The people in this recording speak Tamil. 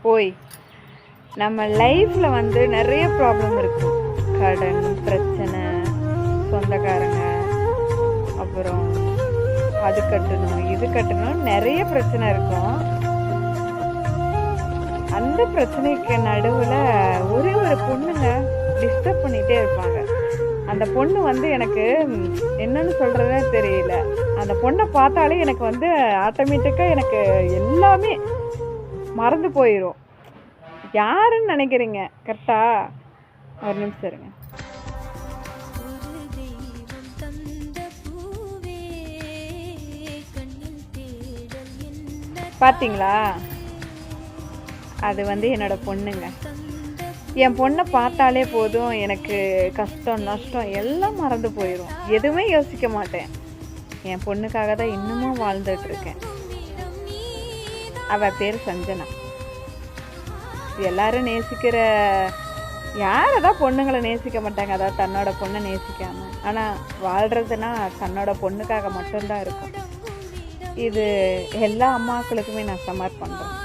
போய் நம்ம லைஃப்பில் வந்து நிறைய ப்ராப்ளம் இருக்கும். கடன் பிரச்சனை, சொந்தக்காரங்க, அப்புறம் அது கட்டணும் இது கட்டணும், நிறைய பிரச்சனை இருக்கும். அந்த பிரச்சனைக்கு நடுவில் ஒரே ஒரு பொண்ணுங்க டிஸ்டர்ப் பண்ணிகிட்டே இருப்பாங்க. அந்த பொண்ணு வந்து எனக்கு என்னன்னு சொல்கிறதே தெரியல. அந்த பொண்ணை பார்த்தாலே எனக்கு வந்து ஆட்டோமேட்டிக்காக எனக்கு எல்லாமே மறந்து போயிடும். யாருன்னு நினைக்கிறீங்க? கரெக்டா? ஒரு நிமிஷம் இருங்க. பார்த்தீங்களா? அது வந்து என்னோட பொண்ணுங்க. என் பொண்ணை பார்த்தாலே போதும் எனக்கு கஷ்டம் நஷ்டம் எல்லாம் மறந்து போயிடும். எதுவுமே யோசிக்க மாட்டேன். என் பொண்ணுக்காக தான் இன்னமும் வாழ்ந்துட்டு இருக்கேன். அவள் பேர் சஞ்சனா. எல்லாரும் நேசிக்கிற யாரதான் பொண்ணுங்களை நேசிக்க மாட்டாங்க, அதாவது தன்னோட பொண்ணை நேசிக்காம. ஆனால் வாழ்கிறதுனா தன்னோட பொண்ணுக்காக மட்டும்தான் இருக்கும். இது எல்லா அம்மாக்களுக்குமே நான் சமர்ப்பணம் பண்ணுறேன்.